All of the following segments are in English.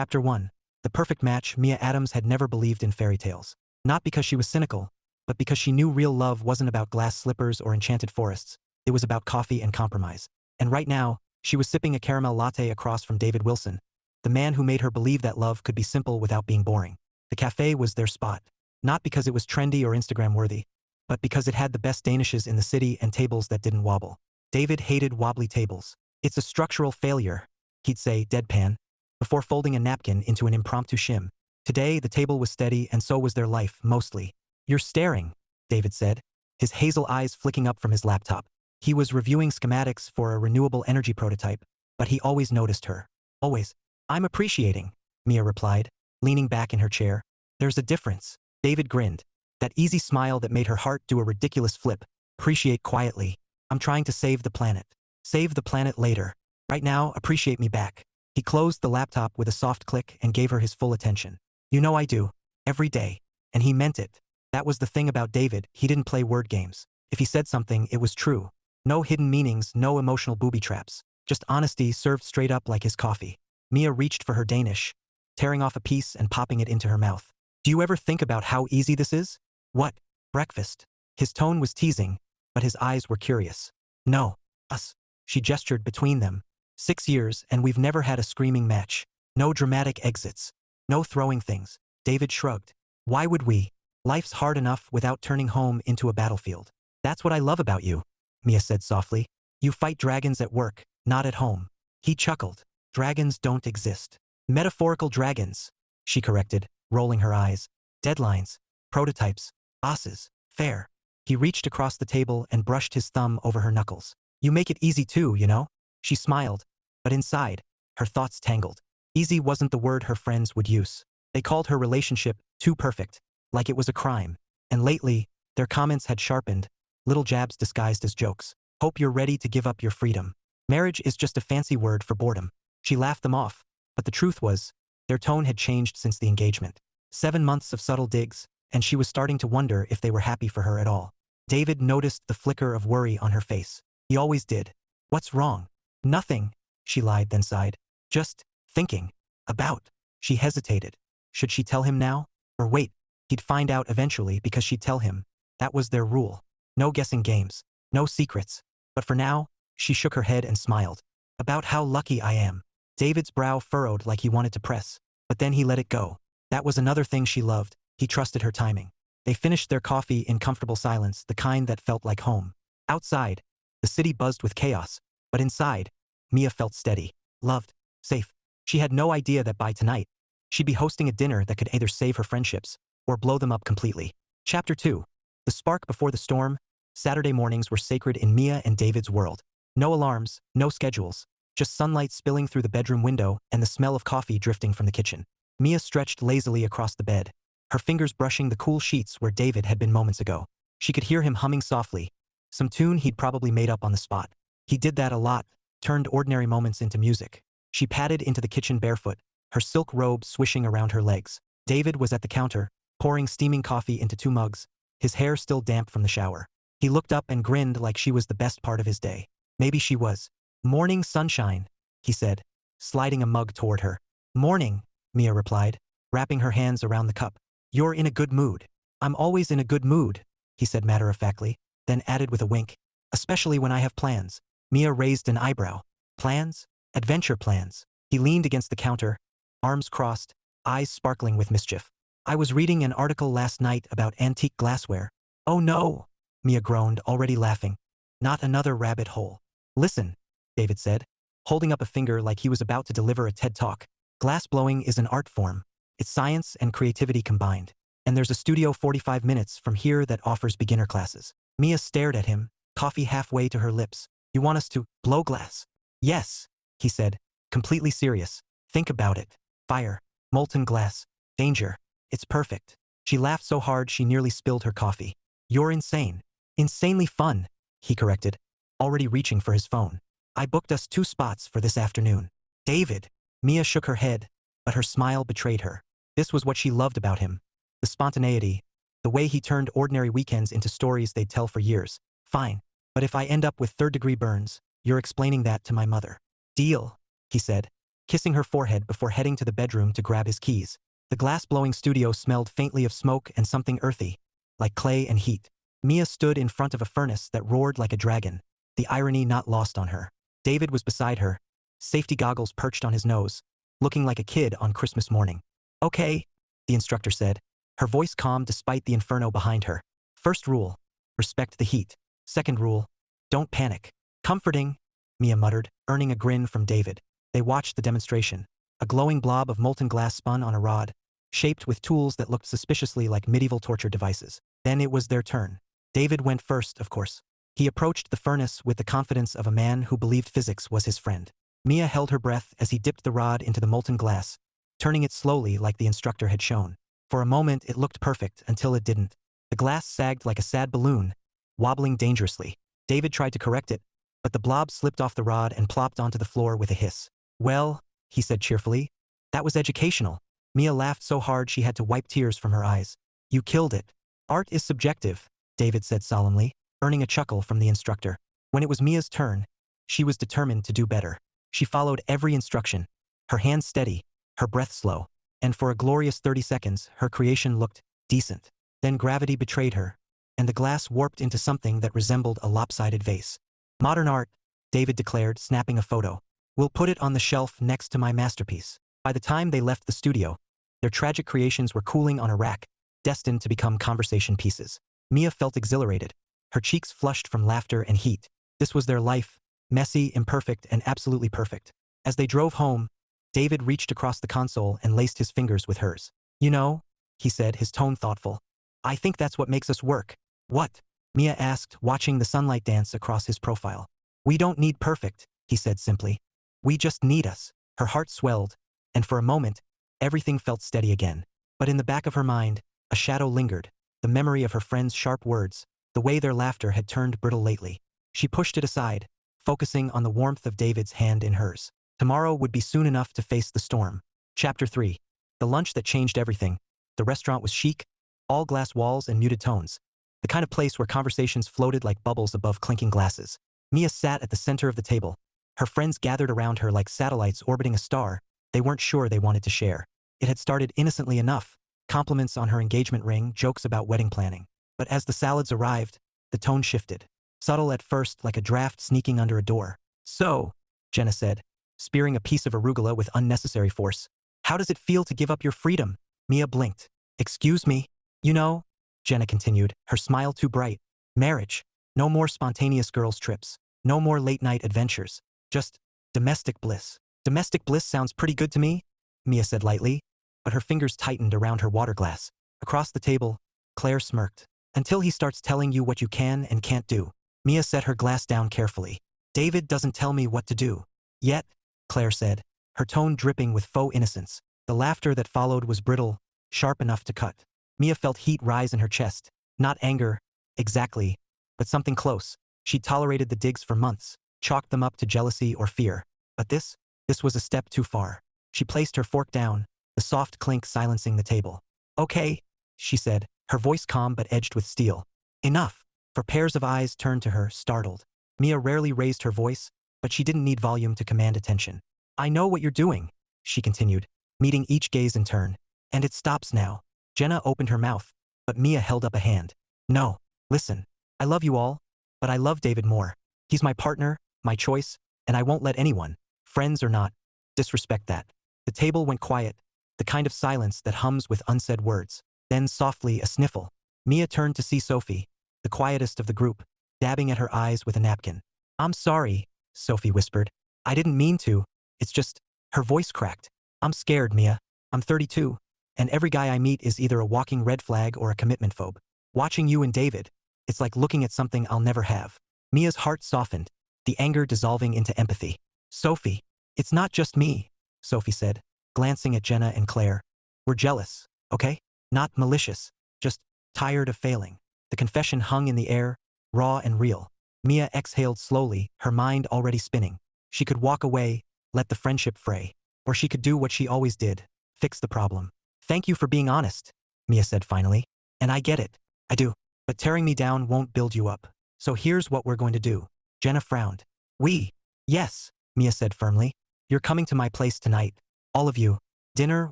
Chapter 1. The perfect match. Mia Adams had never believed in fairy tales. Not because she was cynical, but because she knew real love wasn't about glass slippers or enchanted forests. It was about coffee and compromise. And right now, she was sipping a caramel latte across from David Wilson, the man who made her believe that love could be simple without being boring. The cafe was their spot. Not because it was trendy or Instagram-worthy, but because it had the best danishes in the city and tables that didn't wobble. David hated wobbly tables. It's a structural failure, he'd say, deadpan, before folding a napkin into an impromptu shim. Today, the table was steady, and so was their life, mostly. You're staring, David said, his hazel eyes flicking up from his laptop. He was reviewing schematics for a renewable energy prototype, but he always noticed her. Always. I'm appreciating, Mia replied, leaning back in her chair. There's a difference. David grinned. That easy smile that made her heart do a ridiculous flip. Appreciate quietly. I'm trying to save the planet. Save the planet later. Right now, appreciate me back. He closed the laptop with a soft click and gave her his full attention. You know I do. Every day. And he meant it. That was the thing about David, he didn't play word games. If he said something, it was true. No hidden meanings, no emotional booby traps. Just honesty served straight up like his coffee. Mia reached for her Danish, tearing off a piece and popping it into her mouth. Do you ever think about how easy this is? What? Breakfast? His tone was teasing, but his eyes were curious. No. Us. She gestured between them. 6 years, and we've never had a screaming match. No dramatic exits. No throwing things. David shrugged. Why would we? Life's hard enough without turning home into a battlefield. That's what I love about you, Mia said softly. You fight dragons at work, not at home. He chuckled. Dragons don't exist. Metaphorical dragons, she corrected, rolling her eyes. Deadlines, prototypes, bosses, fair. He reached across the table and brushed his thumb over her knuckles. You make it easy too, you know? She smiled, but inside, her thoughts tangled. Easy wasn't the word her friends would use. They called her relationship too perfect, like it was a crime. And lately, their comments had sharpened, little jabs disguised as jokes. Hope you're ready to give up your freedom. Marriage is just a fancy word for boredom. She laughed them off, but the truth was, their tone had changed since the engagement. 7 months of subtle digs, and she was starting to wonder if they were happy for her at all. David noticed the flicker of worry on her face. He always did. What's wrong? Nothing, she lied then sighed. Just thinking. About. She hesitated. Should she tell him now? Or wait? He'd find out eventually because she'd tell him. That was their rule. No guessing games. No secrets. But for now, she shook her head and smiled. About how lucky I am. David's brow furrowed like he wanted to press. But then he let it go. That was another thing she loved. He trusted her timing. They finished their coffee in comfortable silence, the kind that felt like home. Outside, the city buzzed with chaos. But inside, Mia felt steady, loved, safe. She had no idea that by tonight, she'd be hosting a dinner that could either save her friendships or blow them up completely. Chapter 2. The spark before the storm. Saturday mornings were sacred in Mia and David's world. No alarms, no schedules, just sunlight spilling through the bedroom window and the smell of coffee drifting from the kitchen. Mia stretched lazily across the bed, her fingers brushing the cool sheets where David had been moments ago. She could hear him humming softly, some tune he'd probably made up on the spot. He did that a lot, turned ordinary moments into music. She padded into the kitchen barefoot, her silk robe swishing around her legs. David was at the counter, pouring steaming coffee into 2 mugs, his hair still damp from the shower. He looked up and grinned like she was the best part of his day. Maybe she was. Morning sunshine, he said, sliding a mug toward her. Morning, Mia replied, wrapping her hands around the cup. You're in a good mood. I'm always in a good mood, he said matter-of-factly, then added with a wink. Especially when I have plans. Mia raised an eyebrow. Plans? Adventure plans. He leaned against the counter, arms crossed, eyes sparkling with mischief. I was reading an article last night about antique glassware. Oh no, Mia groaned, already laughing. Not another rabbit hole. Listen, David said, holding up a finger like he was about to deliver a TED Talk. Glassblowing is an art form. It's science and creativity combined. And there's a studio 45 minutes from here that offers beginner classes. Mia stared at him, coffee halfway to her lips. You want us to blow glass? Yes, he said, completely serious. Think about it. Fire, molten glass, danger. It's perfect. She laughed so hard she nearly spilled her coffee. You're insane. Insanely fun, he corrected, already reaching for his phone. I booked us 2 spots for this afternoon. David. Mia shook her head, but her smile betrayed her. This was what she loved about him. The spontaneity, the way he turned ordinary weekends into stories they'd tell for years. Fine. But if I end up with 3rd-degree burns, you're explaining that to my mother. Deal, he said, kissing her forehead before heading to the bedroom to grab his keys. The glass-blowing studio smelled faintly of smoke and something earthy, like clay and heat. Mia stood in front of a furnace that roared like a dragon, the irony not lost on her. David was beside her, safety goggles perched on his nose, looking like a kid on Christmas morning. Okay, the instructor said, her voice calm despite the inferno behind her. First rule, respect the heat. Second rule, don't panic. Comforting, Mia muttered, earning a grin from David. They watched the demonstration. A glowing blob of molten glass spun on a rod, shaped with tools that looked suspiciously like medieval torture devices. Then it was their turn. David went first, of course. He approached the furnace with the confidence of a man who believed physics was his friend. Mia held her breath as he dipped the rod into the molten glass, turning it slowly like the instructor had shown. For a moment it looked perfect until it didn't. The glass sagged like a sad balloon, wobbling dangerously. David tried to correct it, but the blob slipped off the rod and plopped onto the floor with a hiss. Well, he said cheerfully, that was educational. Mia laughed so hard she had to wipe tears from her eyes. You killed it. Art is subjective, David said solemnly, earning a chuckle from the instructor. When it was Mia's turn, she was determined to do better. She followed every instruction, her hands steady, her breath slow, and for a glorious 30 seconds, her creation looked decent. Then gravity betrayed her, and the glass warped into something that resembled a lopsided vase. Modern art, David declared, snapping a photo. We'll put it on the shelf next to my masterpiece. By the time they left the studio, their tragic creations were cooling on a rack, destined to become conversation pieces. Mia felt exhilarated, her cheeks flushed from laughter and heat. This was their life, messy, imperfect, and absolutely perfect. As they drove home, David reached across the console and laced his fingers with hers. You know, he said, his tone thoughtful, I think that's what makes us work. What? Mia asked, watching the sunlight dance across his profile. We don't need perfect, he said simply. We just need us. Her heart swelled, and for a moment, everything felt steady again. But in the back of her mind, a shadow lingered, the memory of her friend's sharp words, the way their laughter had turned brittle lately. She pushed it aside, focusing on the warmth of David's hand in hers. Tomorrow would be soon enough to face the storm. Chapter 3. The lunch that changed everything. The restaurant was chic, all glass walls and muted tones. The kind of place where conversations floated like bubbles above clinking glasses. Mia sat at the center of the table. Her friends gathered around her like satellites orbiting a star they weren't sure they wanted to share. It had started innocently enough, compliments on her engagement ring, jokes about wedding planning. But as the salads arrived, the tone shifted. Subtle at first, like a draft sneaking under a door. So, Jenna said, spearing a piece of arugula with unnecessary force. How does it feel to give up your freedom? Mia blinked. Excuse me? You know, Jenna continued, her smile too bright. Marriage. No more spontaneous girls' trips. No more late-night adventures. Just domestic bliss. Domestic bliss sounds pretty good to me, Mia said lightly, but her fingers tightened around her water glass. Across the table, Claire smirked. Until he starts telling you what you can and can't do. Mia set her glass down carefully. David doesn't tell me what to do. Yet, Claire said, her tone dripping with faux innocence. The laughter that followed was brittle, sharp enough to cut. Mia felt heat rise in her chest. Not anger, exactly, but something close. She'd tolerated the digs for months, chalked them up to jealousy or fear. But this was a step too far. She placed her fork down, the soft clink silencing the table. Okay, she said, her voice calm but edged with steel. Enough. For pairs of eyes turned to her, startled. Mia rarely raised her voice, but she didn't need volume to command attention. I know what you're doing, she continued, meeting each gaze in turn. And it stops now. Jenna opened her mouth, but Mia held up a hand. No, listen. I love you all, but I love David more. He's my partner, my choice, and I won't let anyone, friends or not, disrespect that. The table went quiet, the kind of silence that hums with unsaid words. Then softly a sniffle. Mia turned to see Sophie, the quietest of the group, dabbing at her eyes with a napkin. I'm sorry, Sophie whispered. I didn't mean to. It's just, her voice cracked. I'm scared, Mia. I'm 32, and every guy I meet is either a walking red flag or a commitment phobe. Watching you and David, it's like looking at something I'll never have. Mia's heart softened, the anger dissolving into empathy. Sophie, it's not just me, Sophie said, glancing at Jenna and Claire. We're jealous, okay? Not malicious, just tired of failing. The confession hung in the air, raw and real. Mia exhaled slowly, her mind already spinning. She could walk away, let the friendship fray. Or she could do what she always did, fix the problem. Thank you for being honest, Mia said finally. And I get it. I do. But tearing me down won't build you up. So here's what we're going to do. Jenna frowned. We? Yes, Mia said firmly. You're coming to my place tonight. All of you. Dinner,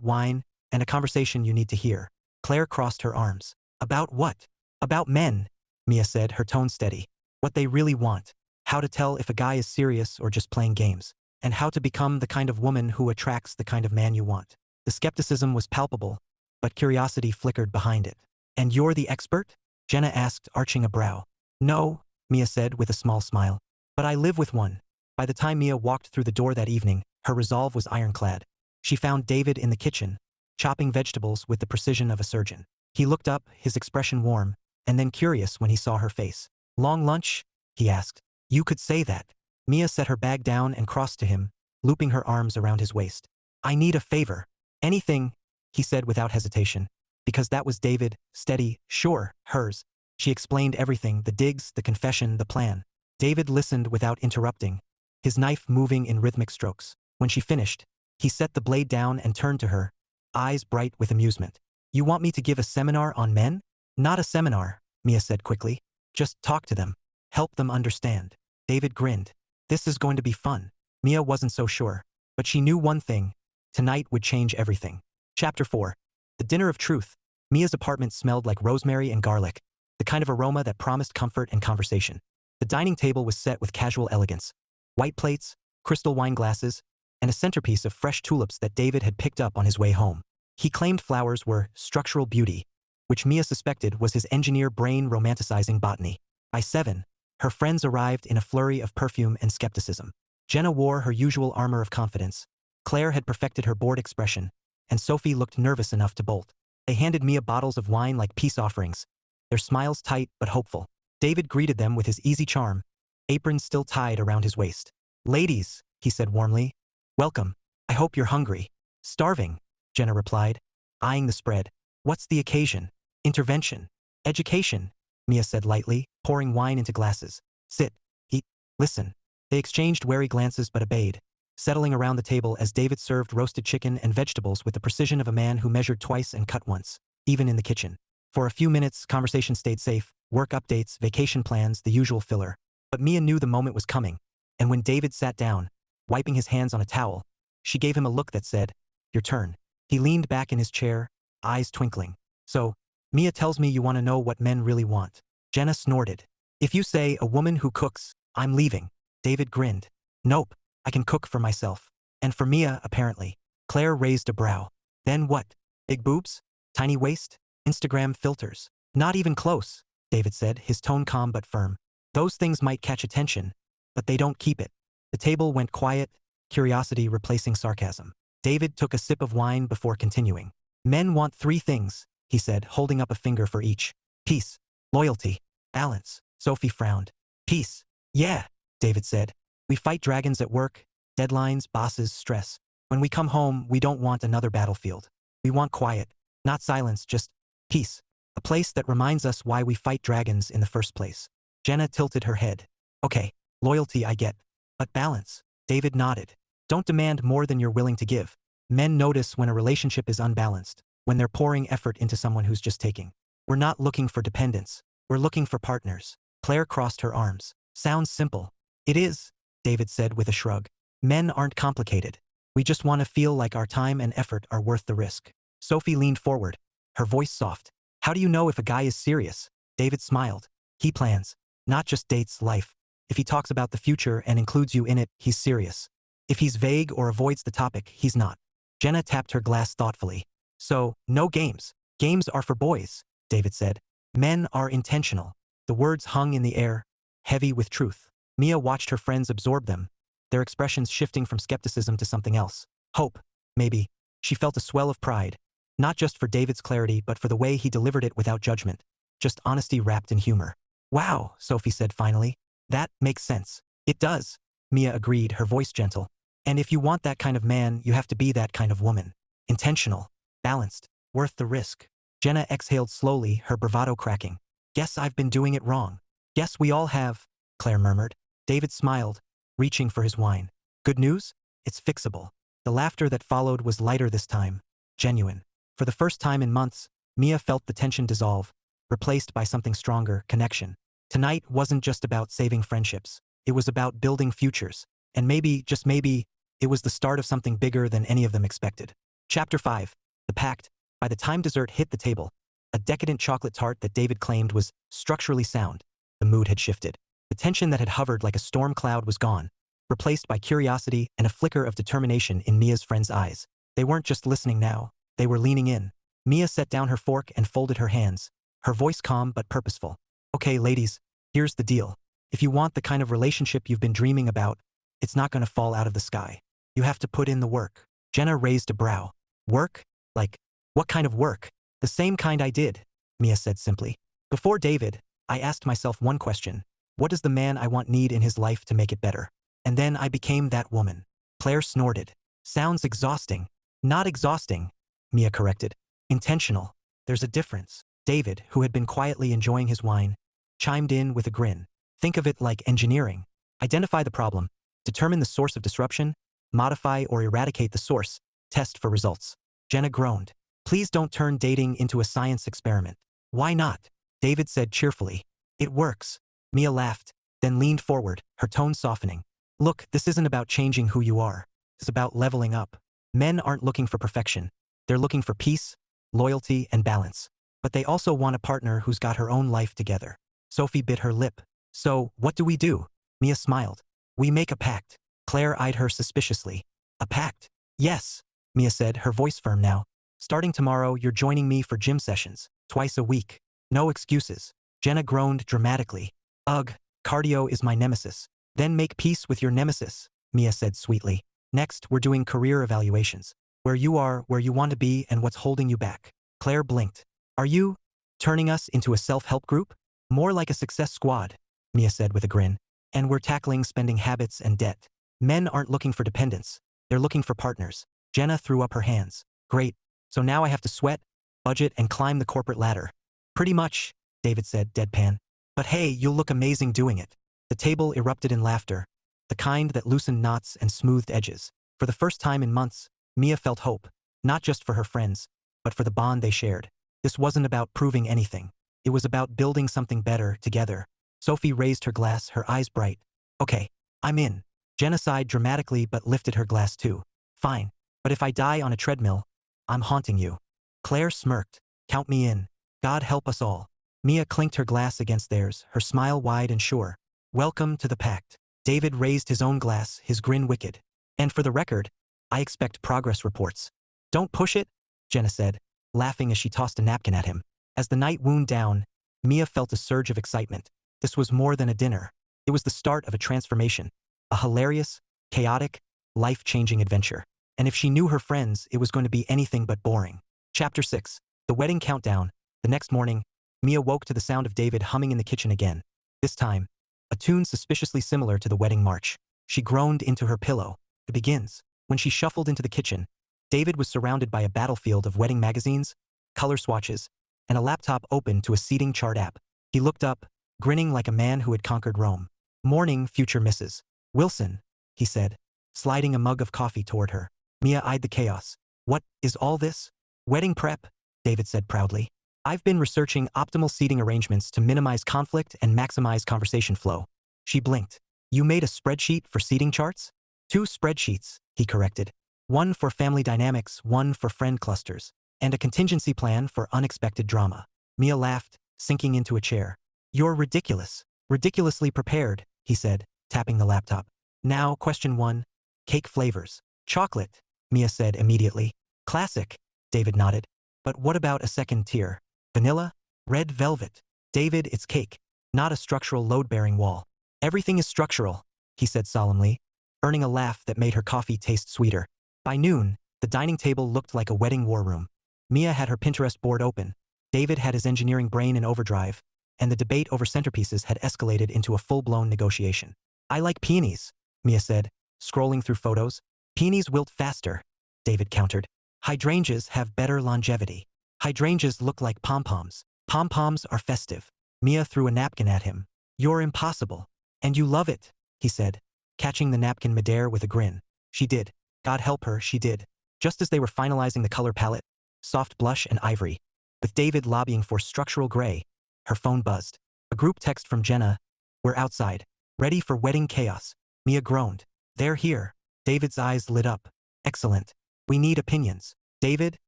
wine, and a conversation you need to hear. Claire crossed her arms. About what? About men, Mia said, her tone steady. What they really want. How to tell if a guy is serious or just playing games. And how to become the kind of woman who attracts the kind of man you want. The skepticism was palpable, but curiosity flickered behind it. And you're the expert? Jenna asked, arching a brow. No, Mia said with a small smile. But I live with one. By the time Mia walked through the door that evening, her resolve was ironclad. She found David in the kitchen, chopping vegetables with the precision of a surgeon. He looked up, his expression warm, and then curious when he saw her face. Long lunch? He asked. You could say that. Mia set her bag down and crossed to him, looping her arms around his waist. I need a favor. Anything, he said without hesitation. Because that was David, steady, sure, hers. She explained everything, the digs, the confession, the plan. David listened without interrupting, his knife moving in rhythmic strokes. When she finished, he set the blade down and turned to her, eyes bright with amusement. You want me to give a seminar on men? Not a seminar, Mia said quickly. Just talk to them. Help them understand. David grinned. This is going to be fun. Mia wasn't so sure, but she knew one thing. Tonight would change everything. Chapter 4. The Dinner of Truth. Mia's apartment smelled like rosemary and garlic, the kind of aroma that promised comfort and conversation. The dining table was set with casual elegance. White plates, crystal wine glasses, and a centerpiece of fresh tulips that David had picked up on his way home. He claimed flowers were structural beauty, which Mia suspected was his engineer brain romanticizing botany. By 7, her friends arrived in a flurry of perfume and skepticism. Jenna wore her usual armor of confidence. Claire had perfected her bored expression, and Sophie looked nervous enough to bolt. They handed Mia bottles of wine like peace offerings, their smiles tight but hopeful. David greeted them with his easy charm, aprons still tied around his waist. Ladies, he said warmly, welcome. I hope you're hungry. Starving, Jenna replied, eyeing the spread. What's the occasion? Intervention. Education, Mia said lightly, pouring wine into glasses. Sit. Eat. Listen. They exchanged wary glances but obeyed, settling around the table as David served roasted chicken and vegetables with the precision of a man who measured twice and cut once, even in the kitchen. For a few minutes, conversation stayed safe, work updates, vacation plans, the usual filler. But Mia knew the moment was coming, and when David sat down, wiping his hands on a towel, she gave him a look that said, your turn. He leaned back in his chair, eyes twinkling. So, Mia tells me you want to know what men really want. Jenna snorted. If you say a woman who cooks, I'm leaving. David grinned. Nope, I can cook for myself. And for Mia, apparently. Claire raised a brow. Then what? Big boobs? Tiny waist? Instagram filters? Not even close, David said, his tone calm but firm. Those things might catch attention, but they don't keep it. The table went quiet, curiosity replacing sarcasm. David took a sip of wine before continuing. Men want 3 things, he said, holding up a finger for each. Peace, loyalty, balance. Sophie frowned. Peace. Yeah, David said. We fight dragons at work, deadlines, bosses, stress. When we come home, we don't want another battlefield. We want quiet, not silence, just peace. A place that reminds us why we fight dragons in the first place. Jenna tilted her head. Okay, loyalty I get. But balance. David nodded. Don't demand more than you're willing to give. Men notice when a relationship is unbalanced, when they're pouring effort into someone who's just taking. We're not looking for dependents. We're looking for partners. Claire crossed her arms. Sounds simple. It is, David said with a shrug. Men aren't complicated. We just want to feel like our time and effort are worth the risk. Sophie leaned forward, her voice soft. How do you know if a guy is serious? David smiled. He plans. Not just dates, life. If he talks about the future and includes you in it, he's serious. If he's vague or avoids the topic, he's not. Jenna tapped her glass thoughtfully. So, no games. Games are for boys, David said. Men are intentional. The words hung in the air, heavy with truth. Mia watched her friends absorb them, their expressions shifting from skepticism to something else. Hope, maybe. She felt a swell of pride, not just for David's clarity but for the way he delivered it without judgment. Just honesty wrapped in humor. Wow, Sophie said finally. That makes sense. It does, Mia agreed, her voice gentle. And if you want that kind of man, you have to be that kind of woman. Intentional, balanced, worth the risk. Jenna exhaled slowly, her bravado cracking. Guess I've been doing it wrong. Guess we all have, Claire murmured. David smiled, reaching for his wine. Good news? It's fixable. The laughter that followed was lighter this time, genuine. For the first time in months, Mia felt the tension dissolve, replaced by something stronger, connection. Tonight wasn't just about saving friendships. It was about building futures. And maybe, just maybe, It was the start of something bigger than any of them expected. Chapter 5. The Pact. By the time dessert hit the table, a decadent chocolate tart that David claimed was structurally sound, the mood had shifted. The tension that had hovered like a storm cloud was gone, replaced by curiosity and a flicker of determination in Mia's friend's eyes. They weren't just listening now, they were leaning in. Mia set down her fork and folded her hands, her voice calm but purposeful. Okay, ladies, here's the deal. If you want the kind of relationship you've been dreaming about, it's not going to fall out of the sky. You have to put in the work. Jenna raised a brow. Work? Like, what kind of work? The same kind I did, Mia said simply. Before David, I asked myself one question. What does the man I want need in his life to make it better? And then I became that woman. Claire snorted. Sounds exhausting. Not exhausting, Mia corrected. Intentional. There's a difference. David, who had been quietly enjoying his wine, chimed in with a grin. Think of it like engineering. Identify the problem, determine the source of disruption, modify or eradicate the source, test for results. Jenna groaned. Please don't turn dating into a science experiment. Why not? David said cheerfully. It works. Mia laughed, then leaned forward, her tone softening. Look, this isn't about changing who you are. It's about leveling up. Men aren't looking for perfection. They're looking for peace, loyalty, and balance. But they also want a partner who's got her own life together. Sophie bit her lip. So, what do we do? Mia smiled. We make a pact. Claire eyed her suspiciously. A pact? Yes, Mia said, her voice firm now. Starting tomorrow, you're joining me for gym sessions, twice a week. No excuses. Jenna groaned dramatically. Ugh, cardio is my nemesis. Then make peace with your nemesis, Mia said sweetly. Next, we're doing career evaluations. Where you are, where you want to be, and what's holding you back. Claire blinked. Are you turning us into a self-help group? More like a success squad, Mia said with a grin. And we're tackling spending habits and debt. Men aren't looking for dependents. They're looking for partners. Jenna threw up her hands. Great. So now I have to sweat, budget, and climb the corporate ladder. Pretty much, David said, deadpan. But hey, you'll look amazing doing it. The table erupted in laughter, the kind that loosened knots and smoothed edges. For the first time in months, Mia felt hope, not just for her friends, but for the bond they shared. This wasn't about proving anything. It was about building something better together. Sophie raised her glass, her eyes bright. Okay, I'm in. Jenna sighed dramatically but lifted her glass too. Fine, but if I die on a treadmill, I'm haunting you. Claire smirked. Count me in. God help us all. Mia clinked her glass against theirs, her smile wide and sure. Welcome to the pact. David raised his own glass, his grin wicked. And for the record, I expect progress reports. Don't push it, Jenna said, laughing as she tossed a napkin at him. As the night wound down, Mia felt a surge of excitement. This was more than a dinner. It was the start of a transformation. A hilarious, chaotic, life-changing adventure. And if she knew her friends, it was going to be anything but boring. Chapter 6. The Wedding Countdown. The next morning, Mia woke to the sound of David humming in the kitchen again. This time, a tune suspiciously similar to the wedding march. She groaned into her pillow. It begins. When she shuffled into the kitchen, David was surrounded by a battlefield of wedding magazines, color swatches, and a laptop open to a seating chart app. He looked up, grinning like a man who had conquered Rome. Morning, future Mrs. Wilson, he said, sliding a mug of coffee toward her. Mia eyed the chaos. What is all this? Wedding prep, David said proudly. I've been researching optimal seating arrangements to minimize conflict and maximize conversation flow. She blinked. You made a spreadsheet for seating charts? 2 spreadsheets, he corrected. One for family dynamics, one for friend clusters, and a contingency plan for unexpected drama. Mia laughed, sinking into a chair. You're ridiculous. Ridiculously prepared, he said, tapping the laptop. Now, question 1. Cake flavors. Chocolate, Mia said immediately. Classic, David nodded. But what about a second tier? Vanilla? Red velvet? David, it's cake, not a structural load-bearing wall. Everything is structural, he said solemnly, earning a laugh that made her coffee taste sweeter. By noon, the dining table looked like a wedding war room. Mia had her Pinterest board open. David had his engineering brain in overdrive, and the debate over centerpieces had escalated into a full-blown negotiation. I like peonies, Mia said, scrolling through photos. Peonies wilt faster, David countered. Hydrangeas have better longevity. Hydrangeas look like pom-poms. Pom-poms are festive. Mia threw a napkin at him. You're impossible. And you love it, he said, catching the napkin midair with a grin. She did. God help her, she did. Just as they were finalizing the color palette, soft blush and ivory, with David lobbying for structural gray, her phone buzzed. A group text from Jenna. We're outside, ready for wedding chaos. Mia groaned. They're here. David's eyes lit up. Excellent. We need opinions. David,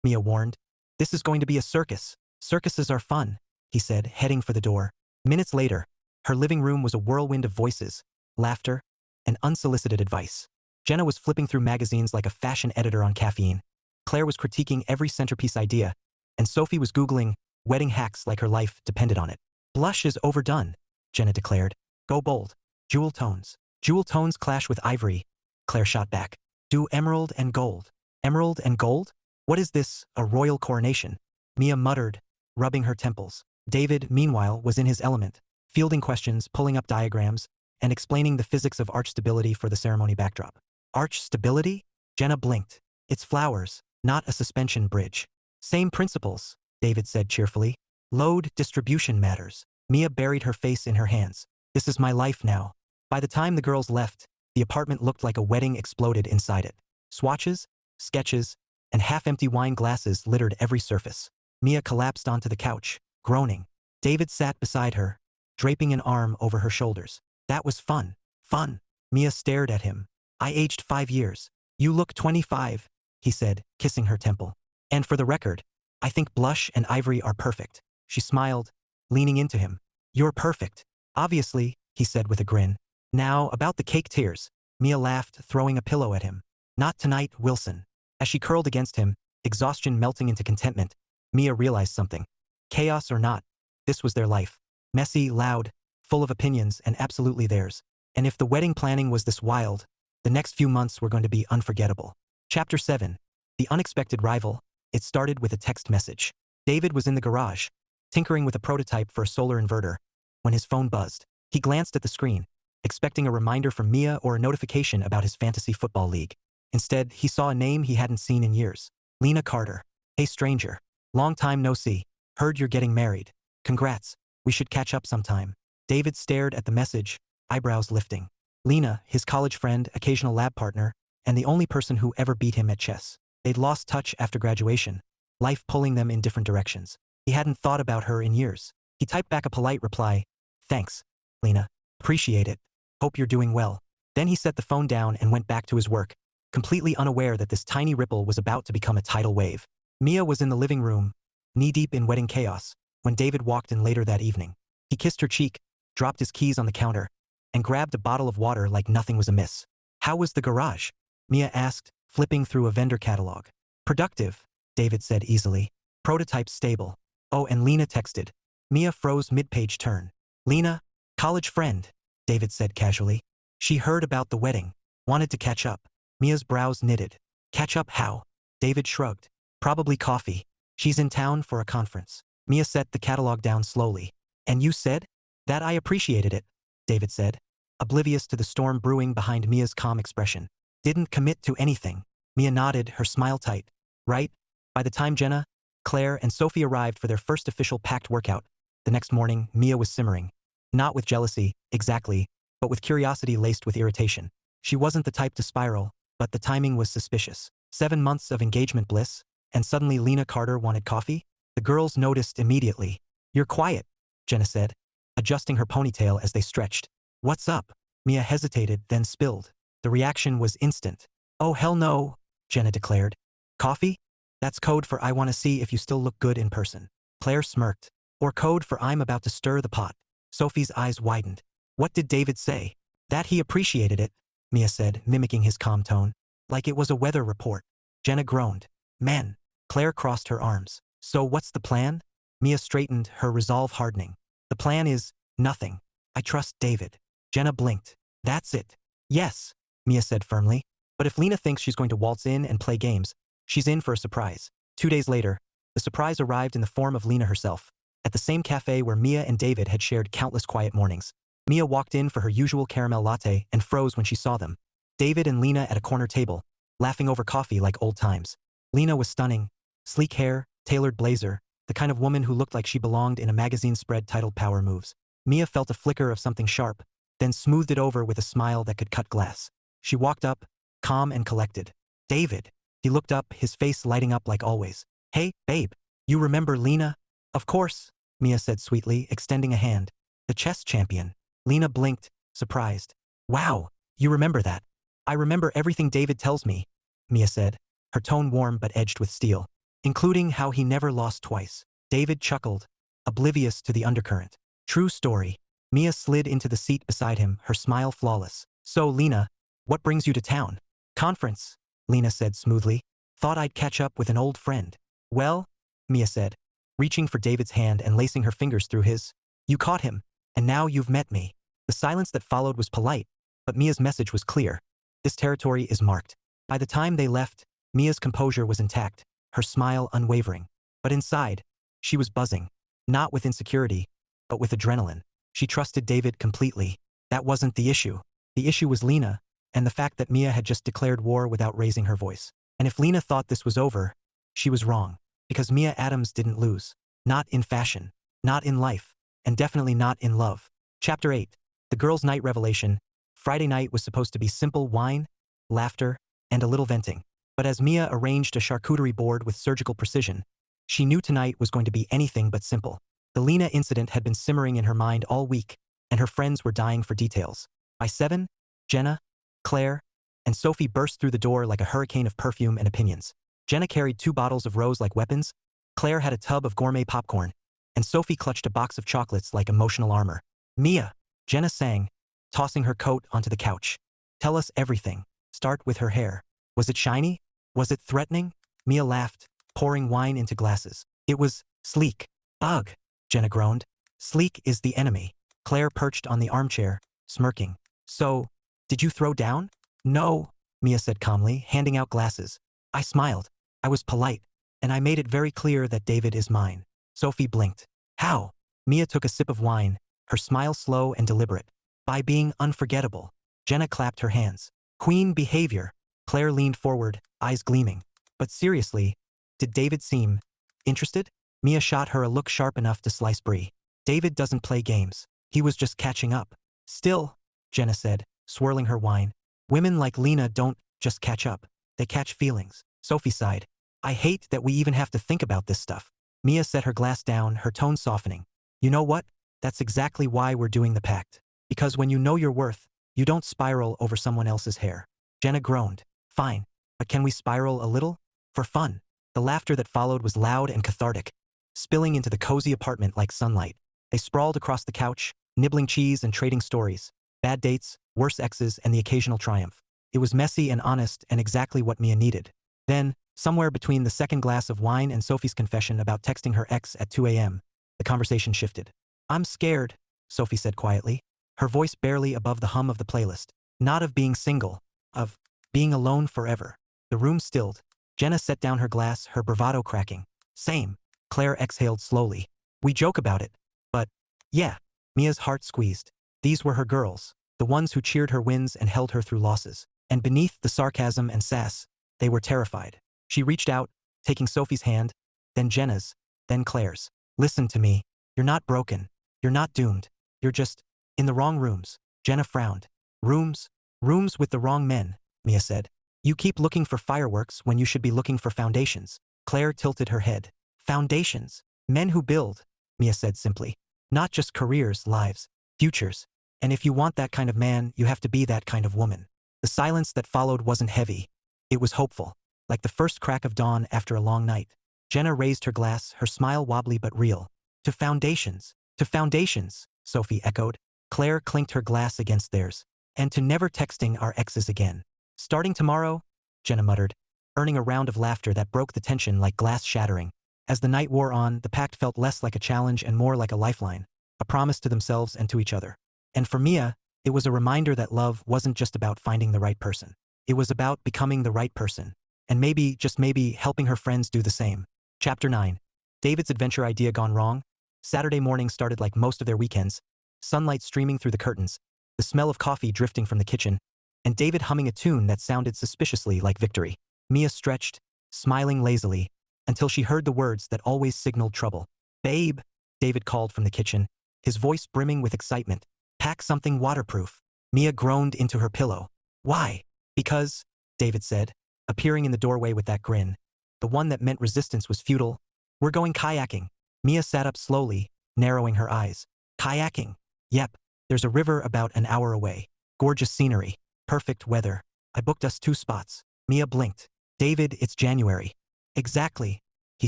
Mia warned. This is going to be a circus. Circuses are fun, he said, heading for the door. Minutes later, her living room was a whirlwind of voices, laughter, and unsolicited advice. Jenna was flipping through magazines like a fashion editor on caffeine. Claire was critiquing every centerpiece idea, and Sophie was Googling wedding hacks like her life depended on it. Blush is overdone, Jenna declared. Go bold. Jewel tones. Jewel tones clash with ivory, Claire shot back. Do emerald and gold. Emerald and gold? What is this, a royal coronation? Mia muttered, rubbing her temples. David, meanwhile, was in his element, fielding questions, pulling up diagrams, and explaining the physics of arch stability for the ceremony backdrop. Arch stability? Jenna blinked. It's flowers, not a suspension bridge. Same principles, David said cheerfully. Load distribution matters. Mia buried her face in her hands. This is my life now. By the time the girls left, the apartment looked like a wedding exploded inside it. Swatches, sketches, and half-empty wine glasses littered every surface. Mia collapsed onto the couch, groaning. David sat beside her, draping an arm over her shoulders. That was fun. Fun. Mia stared at him. I aged 5 years. You look 25, he said, kissing her temple. And for the record, I think blush and ivory are perfect. She smiled, leaning into him. You're perfect. Obviously, he said with a grin. Now, about the cake tears. Mia laughed, throwing a pillow at him. Not tonight, Wilson. As she curled against him, exhaustion melting into contentment, Mia realized something. Chaos or not, this was their life. Messy, loud, full of opinions, and absolutely theirs. And if the wedding planning was this wild, the next few months were going to be unforgettable. Chapter 7. The Unexpected Rival. It started with a text message. David was in the garage, tinkering with a prototype for a solar inverter, when his phone buzzed. He glanced at the screen, expecting a reminder from Mia or a notification about his fantasy football league. Instead, he saw a name he hadn't seen in years. Lena Carter. Hey stranger. Long time no see. Heard you're getting married. Congrats. We should catch up sometime. David stared at the message, eyebrows lifting. Lena, his college friend, occasional lab partner, and the only person who ever beat him at chess. They'd lost touch after graduation, life pulling them in different directions. He hadn't thought about her in years. He typed back a polite reply. Thanks, Lena. Appreciate it. Hope you're doing well. Then he set the phone down and went back to his work, completely unaware that this tiny ripple was about to become a tidal wave. Mia was in the living room, knee-deep in wedding chaos, when David walked in later that evening. He kissed her cheek, dropped his keys on the counter, and grabbed a bottle of water like nothing was amiss. How was the garage? Mia asked, flipping through a vendor catalog. Productive, David said easily. Prototype stable. Oh, and Lena texted. Mia froze mid-page turn. Lena, college friend, David said casually. She heard about the wedding. Wanted to catch up. Mia's brows knitted. Catch up how? David shrugged. Probably coffee. She's in town for a conference. Mia set the catalog down slowly. And you said? That I appreciated it, David said, oblivious to the storm brewing behind Mia's calm expression. Didn't commit to anything. Mia nodded, her smile tight. Right? By the time Jenna, Claire, and Sophie arrived for their first official packed workout, the next morning, Mia was simmering. Not with jealousy, exactly, but with curiosity laced with irritation. She wasn't the type to spiral, but the timing was suspicious. 7 months of engagement bliss, and suddenly Lena Carter wanted coffee? The girls noticed immediately. You're quiet, Jenna said, adjusting her ponytail as they stretched. What's up? Mia hesitated, then spilled. The reaction was instant. Oh hell no, Jenna declared. Coffee? That's code for I want to see if you still look good in person. Claire smirked. Or code for I'm about to stir the pot. Sophie's eyes widened. What did David say? That he appreciated it, Mia said, mimicking his calm tone. Like it was a weather report. Jenna groaned. Man. Claire crossed her arms. So what's the plan? Mia straightened, her resolve hardening. The plan is nothing. I trust David. Jenna blinked. That's it. Yes, Mia said firmly. But if Lena thinks she's going to waltz in and play games, she's in for a surprise. 2 days later, the surprise arrived in the form of Lena herself, at the same cafe where Mia and David had shared countless quiet mornings. Mia walked in for her usual caramel latte and froze when she saw them. David and Lena at a corner table, laughing over coffee like old times. Lena was stunning. Sleek hair, tailored blazer, the kind of woman who looked like she belonged in a magazine spread titled Power Moves. Mia felt a flicker of something sharp, then smoothed it over with a smile that could cut glass. She walked up, calm and collected. David. He looked up, his face lighting up like always. Hey, babe. You remember Lena? Of course, Mia said sweetly, extending a hand. The chess champion. Lena blinked, surprised. Wow, you remember that. I remember everything David tells me, Mia said, her tone warm but edged with steel, including how he never lost twice. David chuckled, oblivious to the undercurrent. True story. Mia slid into the seat beside him, her smile flawless. So, Lena, what brings you to town? Conference, Lena said smoothly. Thought I'd catch up with an old friend. Well, Mia said, reaching for David's hand and lacing her fingers through his. You caught him, and now you've met me. The silence that followed was polite, but Mia's message was clear. This territory is marked. By the time they left, Mia's composure was intact, her smile unwavering. But inside, she was buzzing, not with insecurity, but with adrenaline. She trusted David completely. That wasn't the issue. The issue was Lena, and the fact that Mia had just declared war without raising her voice. And if Lena thought this was over, she was wrong. Because Mia Adams didn't lose. Not in fashion, not in life, and definitely not in love. Chapter 8. The Girls' Night Revelation. Friday night was supposed to be simple wine, laughter, and a little venting. But as Mia arranged a charcuterie board with surgical precision, she knew tonight was going to be anything but simple. The Lena incident had been simmering in her mind all week, and her friends were dying for details. By 7, Jenna, Claire, and Sophie burst through the door like a hurricane of perfume and opinions. Jenna carried 2 bottles of rose like weapons, Claire had a tub of gourmet popcorn, and Sophie clutched a box of chocolates like emotional armor. Mia, Jenna sang, tossing her coat onto the couch. Tell us everything. Start with her hair. Was it shiny? Was it threatening? Mia laughed, pouring wine into glasses. It was sleek. Ugh, Jenna groaned. Sleek is the enemy. Claire perched on the armchair, smirking. So, did you throw down? No, Mia said calmly, handing out glasses. I smiled. I was polite, and I made it very clear that David is mine. Sophie blinked. How? Mia took a sip of wine, her smile slow and deliberate. By being unforgettable. Jenna clapped her hands. Queen behavior. Claire leaned forward, eyes gleaming. But seriously, did David seem interested? Mia shot her a look sharp enough to slice brie. David doesn't play games. He was just catching up. Still, Jenna said, swirling her wine. Women like Lena don't just catch up. They catch feelings. Sophie sighed. I hate that we even have to think about this stuff. Mia set her glass down, her tone softening. You know what? That's exactly why we're doing the pact. Because when you know your worth, you don't spiral over someone else's hair. Jenna groaned. Fine, but can we spiral a little? For fun. The laughter that followed was loud and cathartic, spilling into the cozy apartment like sunlight. They sprawled across the couch, nibbling cheese and trading stories. Bad dates, worse exes, and the occasional triumph. It was messy and honest and exactly what Mia needed. Then, somewhere between the second glass of wine and Sophie's confession about texting her ex at 2 a.m., the conversation shifted. I'm scared, Sophie said quietly, her voice barely above the hum of the playlist. Not of being single, of being alone forever. The room stilled. Jenna set down her glass, her bravado cracking. Same. Claire exhaled slowly. We joke about it. But, yeah. Mia's heart squeezed. These were her girls, the ones who cheered her wins and held her through losses. And beneath the sarcasm and sass, they were terrified. She reached out, taking Sophie's hand, then Jenna's, then Claire's. Listen to me. You're not broken. You're not doomed. You're just in the wrong rooms. Jenna frowned. Rooms? Rooms with the wrong men, Mia said. You keep looking for fireworks when you should be looking for foundations. Claire tilted her head. Foundations. Men who build, Mia said simply. Not just careers, lives, futures. And if you want that kind of man, you have to be that kind of woman. The silence that followed wasn't heavy. It was hopeful, like the first crack of dawn after a long night. Jenna raised her glass, her smile wobbly but real. To foundations. To foundations, Sophie echoed. Claire clinked her glass against theirs. And to never texting our exes again. Starting tomorrow, Jenna muttered, earning a round of laughter that broke the tension like glass shattering. As the night wore on, the pact felt less like a challenge and more like a lifeline, a promise to themselves and to each other. And for Mia, it was a reminder that love wasn't just about finding the right person. It was about becoming the right person. And maybe, just maybe, helping her friends do the same. Chapter 9. David's adventure idea gone wrong. Saturday morning started like most of their weekends. Sunlight streaming through the curtains, the smell of coffee drifting from the kitchen, and David humming a tune that sounded suspiciously like victory. Mia stretched, smiling lazily, until she heard the words that always signaled trouble. Babe, David called from the kitchen, his voice brimming with excitement. Pack something waterproof. Mia groaned into her pillow. Why? Because, David said, appearing in the doorway with that grin. The one that meant resistance was futile. We're going kayaking. Mia sat up slowly, narrowing her eyes. Kayaking. Yep, there's a river about an hour away. Gorgeous scenery. Perfect weather. I booked us 2 spots. Mia blinked. David, it's January. Exactly, he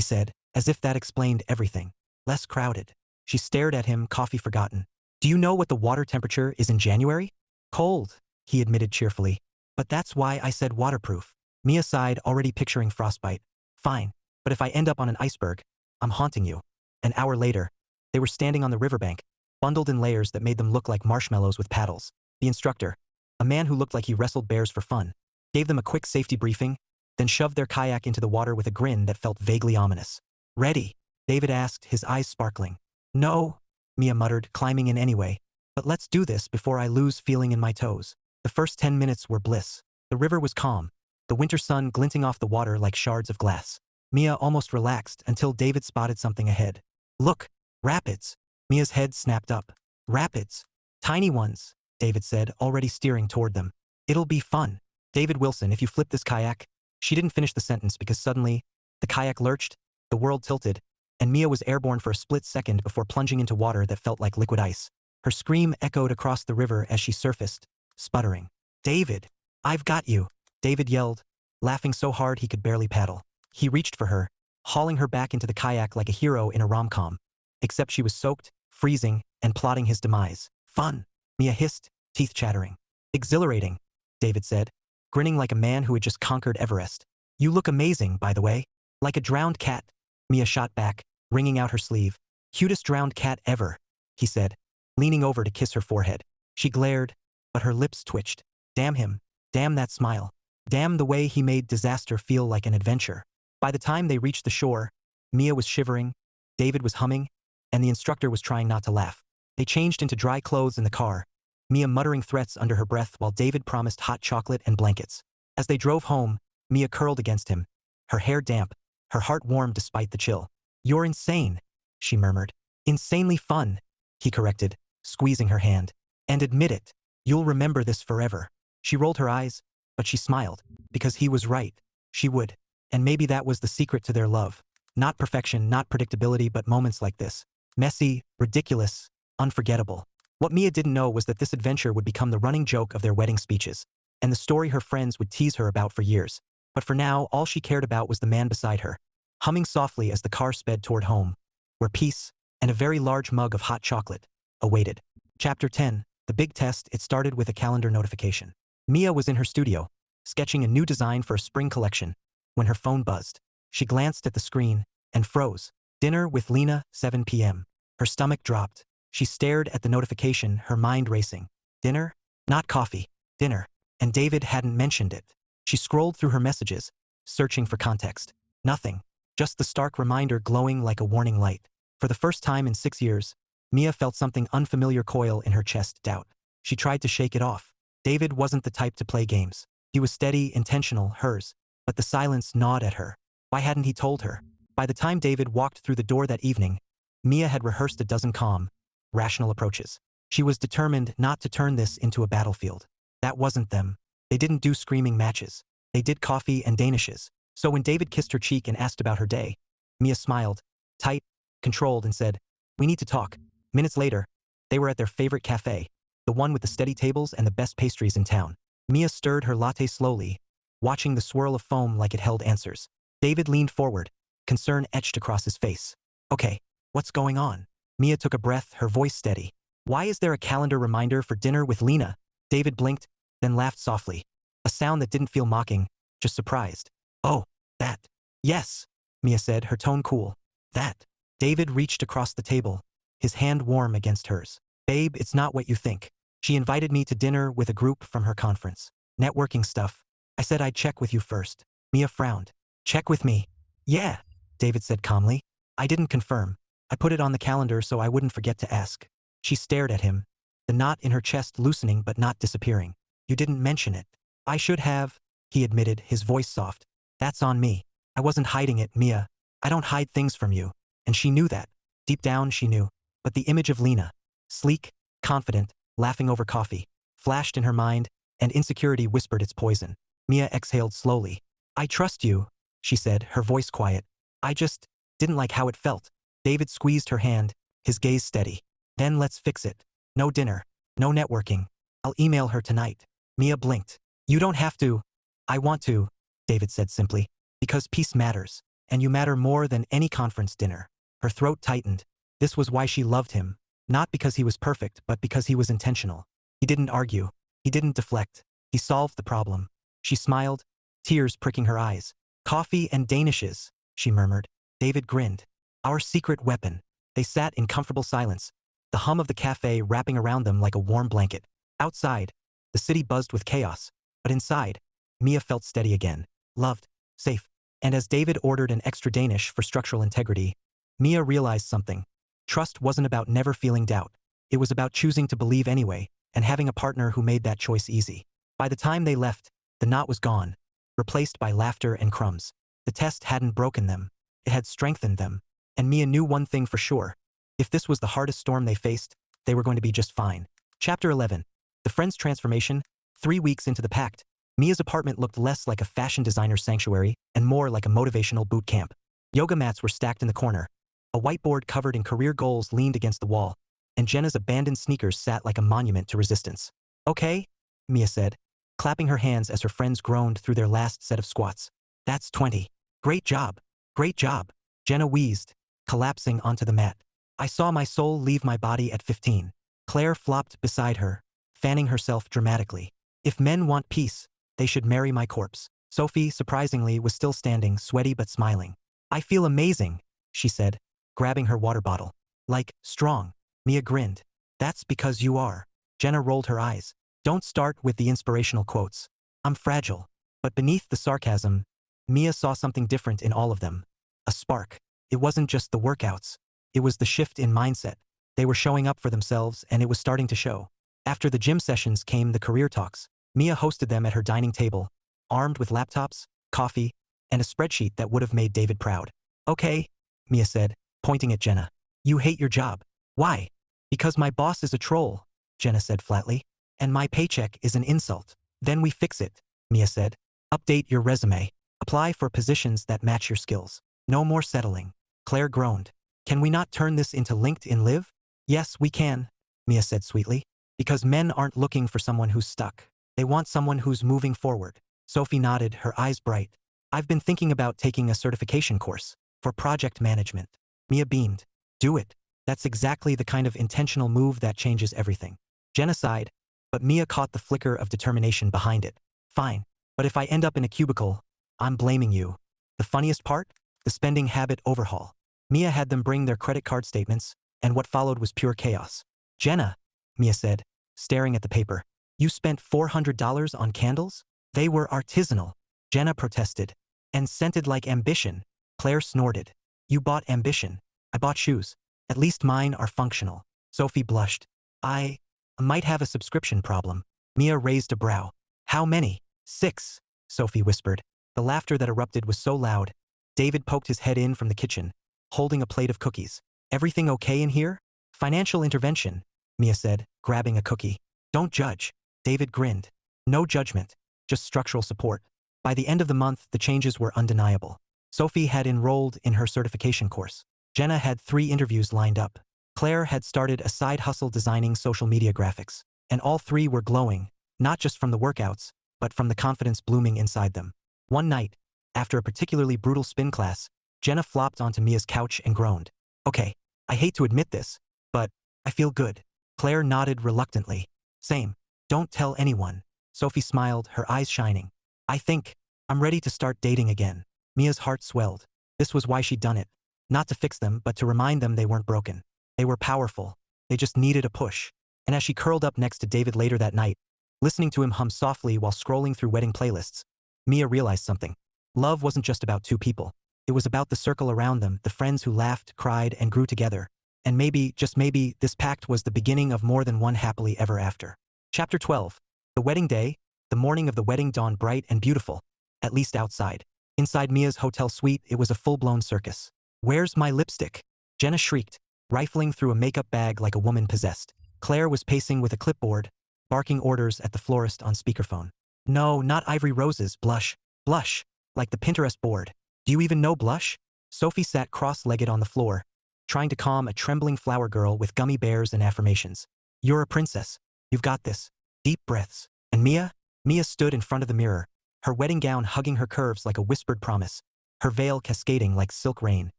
said, as if that explained everything. Less crowded. She stared at him, coffee forgotten. Do you know what the water temperature is in January? Cold, he admitted cheerfully. But that's why I said waterproof. Mia sighed, already picturing frostbite. Fine, but if I end up on an iceberg, I'm haunting you. An hour later, they were standing on the riverbank, bundled in layers that made them look like marshmallows with paddles. The instructor, a man who looked like he wrestled bears for fun, gave them a quick safety briefing, then shoved their kayak into the water with a grin that felt vaguely ominous. Ready? David asked, his eyes sparkling. No, Mia muttered, climbing in anyway. But let's do this before I lose feeling in my toes. The first 10 minutes were bliss. The river was calm, the winter sun glinting off the water like shards of glass. Mia almost relaxed until David spotted something ahead. Look, rapids. Mia's head snapped up. Rapids. Tiny ones, David said, already steering toward them. It'll be fun. David Wilson, if you flip this kayak. She didn't finish the sentence because suddenly, the kayak lurched, the world tilted, and Mia was airborne for a split second before plunging into water that felt like liquid ice. Her scream echoed across the river as she surfaced, sputtering. David, I've got you, David yelled, laughing so hard he could barely paddle. He reached for her, hauling her back into the kayak like a hero in a rom-com. Except she was soaked, freezing, and plotting his demise. Fun, Mia hissed, teeth chattering. Exhilarating, David said, grinning like a man who had just conquered Everest. You look amazing, by the way. Like a drowned cat, Mia shot back, wringing out her sleeve. Cutest drowned cat ever, he said, leaning over to kiss her forehead. She glared, but her lips twitched. Damn him. Damn that smile. Damn the way he made disaster feel like an adventure. By the time they reached the shore, Mia was shivering, David was humming, and the instructor was trying not to laugh. They changed into dry clothes in the car, Mia muttering threats under her breath while David promised hot chocolate and blankets. As they drove home, Mia curled against him, her hair damp, her heart warm despite the chill. You're insane, she murmured. Insanely fun, he corrected, squeezing her hand. And admit it, you'll remember this forever. She rolled her eyes, but she smiled, because he was right. She would. And maybe that was the secret to their love. Not perfection, not predictability, but moments like this. Messy, ridiculous, unforgettable. What Mia didn't know was that this adventure would become the running joke of their wedding speeches, and the story her friends would tease her about for years. But for now, all she cared about was the man beside her, humming softly as the car sped toward home, where peace and a very large mug of hot chocolate awaited. Chapter 10, The Big Test. It started with a calendar notification. Mia was in her studio, sketching a new design for a spring collection, when her phone buzzed. She glanced at the screen and froze. Dinner with Lena, 7 p.m. Her stomach dropped. She stared at the notification, her mind racing. Dinner? Not coffee. Dinner. And David hadn't mentioned it. She scrolled through her messages, searching for context. Nothing. Just the stark reminder glowing like a warning light. For the first time in 6 years, Mia felt something unfamiliar coil in her chest. Doubt. She tried to shake it off. David wasn't the type to play games. He was steady, intentional, hers. But the silence gnawed at her. Why hadn't he told her? By the time David walked through the door that evening, Mia had rehearsed a dozen calm, rational approaches. She was determined not to turn this into a battlefield. That wasn't them. They didn't do screaming matches. They did coffee and danishes. So when David kissed her cheek and asked about her day, Mia smiled, tight, controlled, and said, "We need to talk." Minutes later, they were at their favorite cafe, the one with the steady tables and the best pastries in town. Mia stirred her latte slowly, watching the swirl of foam like it held answers. David leaned forward, concern etched across his face. "Okay, what's going on?" Mia took a breath, her voice steady. "Why is there a calendar reminder for dinner with Lena?" David blinked, then laughed softly. A sound that didn't feel mocking, just surprised. "Oh, that." "Yes," Mia said, her tone cool. "That." David reached across the table, his hand warm against hers. "Babe, it's not what you think. She invited me to dinner with a group from her conference. Networking stuff. I said I'd check with you first." Mia frowned. "Check with me?" "Yeah," David said calmly. "I didn't confirm. I put it on the calendar so I wouldn't forget to ask." She stared at him, the knot in her chest loosening but not disappearing. "You didn't mention it." "I should have," he admitted, his voice soft. "That's on me. I wasn't hiding it, Mia. I don't hide things from you." And she knew that. Deep down, she knew. But the image of Lena, sleek, confident, laughing over coffee, flashed in her mind, and insecurity whispered its poison. Mia exhaled slowly. "I trust you," she said, her voice quiet. "I just didn't like how it felt." David squeezed her hand, his gaze steady. "Then let's fix it. No dinner. No networking. I'll email her tonight." Mia blinked. "You don't have to," I want to, David said simply, because peace matters, and you matter more than any conference dinner. Her throat tightened. This was why she loved him, not because he was perfect, but because he was intentional. He didn't argue. He didn't deflect. He solved the problem. She smiled, tears pricking her eyes. Coffee and danishes, she murmured. David grinned. Our secret weapon. They sat in comfortable silence, the hum of the cafe wrapping around them like a warm blanket. Outside, the city buzzed with chaos, but inside, Mia felt steady again, loved, safe. And as David ordered an extra Danish for structural integrity, Mia realized something. Trust wasn't about never feeling doubt. It was about choosing to believe anyway, and having a partner who made that choice easy. By the time they left, the knot was gone, replaced by laughter and crumbs. The test hadn't broken them. It had strengthened them. And Mia knew one thing for sure. If this was the hardest storm they faced, they were going to be just fine. Chapter 11. The Friend's Transformation. 3 weeks into the pact, Mia's apartment looked less like a fashion designer's sanctuary and more like a motivational boot camp. Yoga mats were stacked in the corner. A whiteboard covered in career goals leaned against the wall, and Jenna's abandoned sneakers sat like a monument to resistance. Okay, Mia said, clapping her hands as her friends groaned through their last set of squats. That's 20. Great job. Great job. Jenna wheezed, collapsing onto the mat. I saw my soul leave my body at 15. Claire flopped beside her, fanning herself dramatically. If men want peace, they should marry my corpse. Sophie, surprisingly, was still standing, sweaty but smiling. I feel amazing, she said, grabbing her water bottle. Like, strong. Mia grinned. That's because you are. Jenna rolled her eyes. Don't start with the inspirational quotes. I'm fragile. But beneath the sarcasm, Mia saw something different in all of them. A spark. It wasn't just the workouts. It was the shift in mindset. They were showing up for themselves, and it was starting to show. After the gym sessions came the career talks. Mia hosted them at her dining table, armed with laptops, coffee, and a spreadsheet that would have made David proud. Okay, Mia said, pointing at Jenna. You hate your job. Why? Because my boss is a troll, Jenna said flatly. And my paycheck is an insult. Then we fix it, Mia said. Update your resume. Apply for positions that match your skills. No more settling. Claire groaned. Can we not turn this into LinkedIn Live? Yes, we can, Mia said sweetly. Because men aren't looking for someone who's stuck. They want someone who's moving forward. Sophie nodded, her eyes bright. I've been thinking about taking a certification course for project management. Mia beamed. Do it. That's exactly the kind of intentional move that changes everything. Jenna sighed, but Mia caught the flicker of determination behind it. Fine. But if I end up in a cubicle, I'm blaming you. The funniest part? The spending habit overhaul. Mia had them bring their credit card statements, and what followed was pure chaos. Jenna, Mia said, staring at the paper. You spent $400 on candles? They were artisanal. Jenna protested. And scented like ambition. Claire snorted. You bought ambition. I bought shoes. At least mine are functional. Sophie blushed. I might have a subscription problem. Mia raised a brow. How many? 6, Sophie whispered. The laughter that erupted was so loud. David poked his head in from the kitchen, holding a plate of cookies. Everything okay in here? Financial intervention, Mia said, grabbing a cookie. Don't judge. David grinned. No judgment, just structural support. By the end of the month, the changes were undeniable. Sophie had enrolled in her certification course. Jenna had 3 interviews lined up. Claire had started a side hustle designing social media graphics. And all 3 were glowing, not just from the workouts, but from the confidence blooming inside them. One night, after a particularly brutal spin class, Jenna flopped onto Mia's couch and groaned. Okay, I hate to admit this, but I feel good. Claire nodded reluctantly. Same. Don't tell anyone. Sophie smiled, her eyes shining. I think I'm ready to start dating again. Mia's heart swelled. This was why she'd done it. Not to fix them, but to remind them they weren't broken. They were powerful. They just needed a push. And as she curled up next to David later that night, listening to him hum softly while scrolling through wedding playlists, Mia realized something. Love wasn't just about 2 people. It was about the circle around them, the friends who laughed, cried, and grew together. And maybe, just maybe, this pact was the beginning of more than one happily ever after. Chapter 12. The wedding day. The morning of the wedding dawned bright and beautiful, at least outside. Inside Mia's hotel suite, it was a full-blown circus. Where's my lipstick? Jenna shrieked, rifling through a makeup bag like a woman possessed. Claire was pacing with a clipboard, barking orders at the florist on speakerphone. No, not ivory roses, blush. Blush. Like the Pinterest board. Do you even know blush? Sophie sat cross-legged on the floor, trying to calm a trembling flower girl with gummy bears and affirmations. You're a princess. You've got this. Deep breaths. And Mia? Mia stood in front of the mirror, her wedding gown hugging her curves like a whispered promise, her veil cascading like silk rain.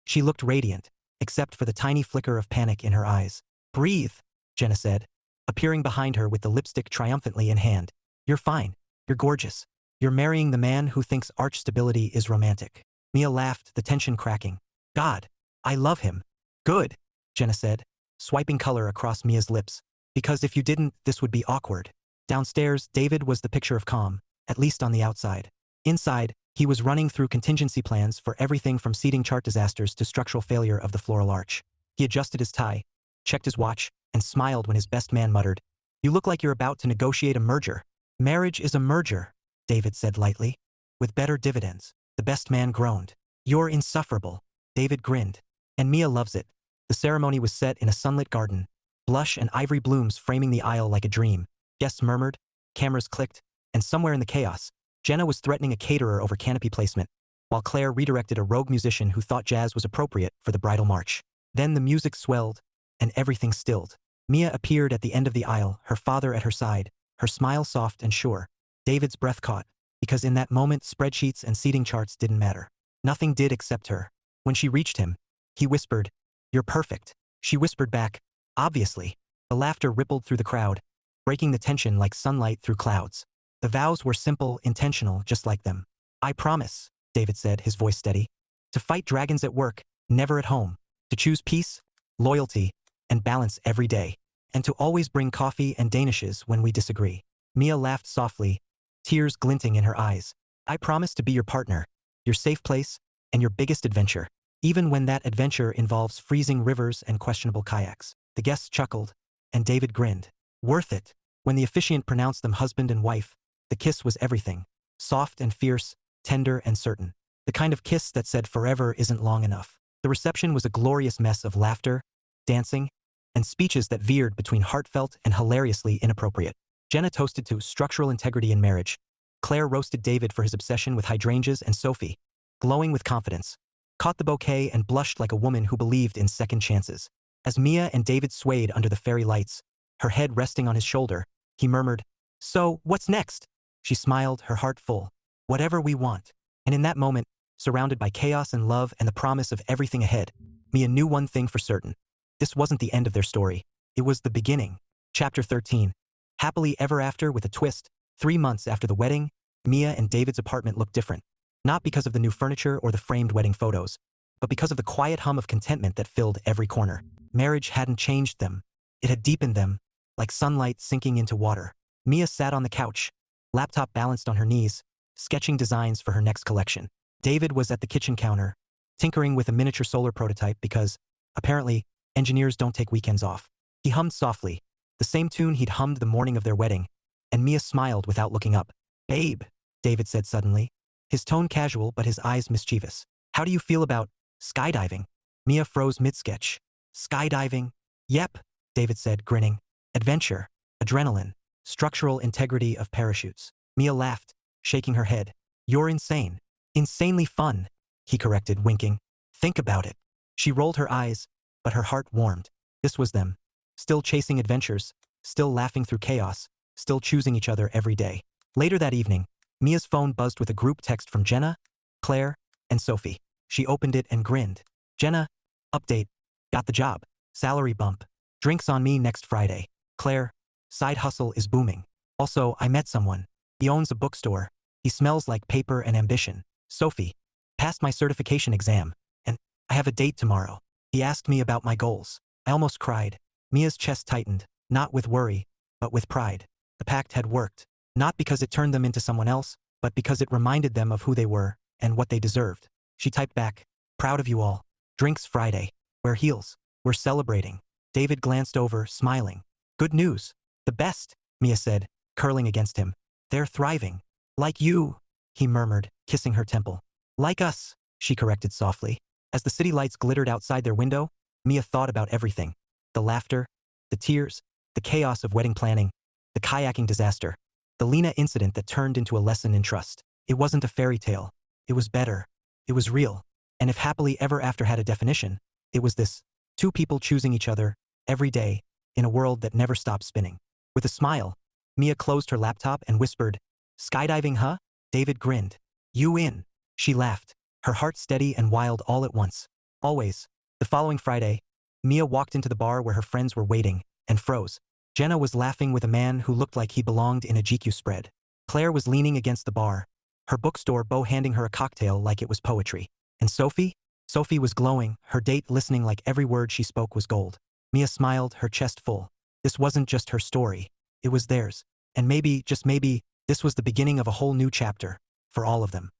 She looked radiant, except for the tiny flicker of panic in her eyes. "Breathe," Jenna said, appearing behind her with the lipstick triumphantly in hand. "You're fine. You're gorgeous. You're marrying the man who thinks arch stability is romantic." Mia laughed, the tension cracking. "God, I love him." "Good," Jenna said, swiping color across Mia's lips. "Because if you didn't, this would be awkward." Downstairs, David was the picture of calm, at least on the outside. Inside, he was running through contingency plans for everything from seating chart disasters to structural failure of the floral arch. He adjusted his tie, checked his watch, and smiled when his best man muttered, "You look like you're about to negotiate a merger." "Marriage is a merger," David said lightly, "with better dividends." The best man groaned. "You're insufferable." David grinned. "And Mia loves it." The ceremony was set in a sunlit garden, blush and ivory blooms framing the aisle like a dream. Guests murmured, cameras clicked, and somewhere in the chaos, Jenna was threatening a caterer over canopy placement, while Claire redirected a rogue musician who thought jazz was appropriate for the bridal march. Then the music swelled, and everything stilled. Mia appeared at the end of the aisle, her father at her side, her smile soft and sure. David's breath caught, because in that moment spreadsheets and seating charts didn't matter. Nothing did except her. When she reached him, he whispered, "You're perfect." She whispered back, "Obviously." The laughter rippled through the crowd, breaking the tension like sunlight through clouds. The vows were simple, intentional, just like them. "I promise," David said, his voice steady, "to fight dragons at work, never at home. To choose peace, loyalty, and balance every day. And to always bring coffee and danishes when we disagree." Mia laughed softly, tears glinting in her eyes. "I promise to be your partner, your safe place, and your biggest adventure. Even when that adventure involves freezing rivers and questionable kayaks." The guests chuckled, and David grinned. "Worth it." When the officiant pronounced them husband and wife, the kiss was everything. Soft and fierce, tender and certain. The kind of kiss that said forever isn't long enough. The reception was a glorious mess of laughter, dancing, and speeches that veered between heartfelt and hilariously inappropriate. Jenna toasted to structural integrity in marriage. Claire roasted David for his obsession with hydrangeas, and Sophie, glowing with confidence, caught the bouquet and blushed like a woman who believed in second chances. As Mia and David swayed under the fairy lights, her head resting on his shoulder, he murmured, "So, what's next?" She smiled, her heart full. "Whatever we want." And in that moment, surrounded by chaos and love and the promise of everything ahead, Mia knew one thing for certain. This wasn't the end of their story. It was the beginning. Chapter 13. Happily ever after with a twist. 3 months after the wedding, Mia and David's apartment looked different. Not because of the new furniture or the framed wedding photos, but because of the quiet hum of contentment that filled every corner. Marriage hadn't changed them. It had deepened them, like sunlight sinking into water. Mia sat on the couch, laptop balanced on her knees, sketching designs for her next collection. David was at the kitchen counter, tinkering with a miniature solar prototype because, apparently, engineers don't take weekends off. He hummed softly, the same tune he'd hummed the morning of their wedding, and Mia smiled without looking up. "Babe," David said suddenly, his tone casual but his eyes mischievous. "How do you feel about skydiving?" Mia froze mid-sketch. "Skydiving?" "Yep," David said, grinning. "Adventure, adrenaline, structural integrity of parachutes." Mia laughed, shaking her head. "You're insane." "Insanely fun," he corrected, winking. "Think about it." She rolled her eyes, but her heart warmed. This was them. Still chasing adventures, still laughing through chaos, still choosing each other every day. Later that evening, Mia's phone buzzed with a group text from Jenna, Claire, and Sophie. She opened it and grinned. "Jenna, update. Got the job. Salary bump. Drinks on me next Friday." Claire, "Side hustle is booming. Also, I met someone. He owns a bookstore. He smells like paper and ambition." Sophie, "Passed my certification exam. And I have a date tomorrow. He asked me about my goals." I almost cried. Mia's chest tightened, not with worry, but with pride. The pact had worked. Not because it turned them into someone else, but because it reminded them of who they were and what they deserved. She typed back, "Proud of you all. Drinks Friday. Wear heels. We're celebrating." David glanced over, smiling. "Good news. The best," Mia said, curling against him. "They're thriving. Like you," he murmured, kissing her temple. "Like us," she corrected softly. As the city lights glittered outside their window, Mia thought about everything. The laughter, the tears, the chaos of wedding planning, the kayaking disaster, the Lena incident that turned into a lesson in trust. It wasn't a fairy tale. It was better. It was real. And if happily ever after had a definition, it was this: two people choosing each other, every day, in a world that never stopped spinning. With a smile, Mia closed her laptop and whispered, "Skydiving, huh?" David grinned. You in. She laughed, her heart steady and wild all at once. Always. The following Friday, Mia walked into the bar where her friends were waiting, and froze. Jenna was laughing with a man who looked like he belonged in a GQ spread. Claire was leaning against the bar, her bookstore beau handing her a cocktail like it was poetry. And Sophie? Sophie was glowing, her date listening like every word she spoke was gold. Mia smiled, her chest full. This wasn't just her story. It was theirs. And maybe, just maybe, this was the beginning of a whole new chapter. For all of them.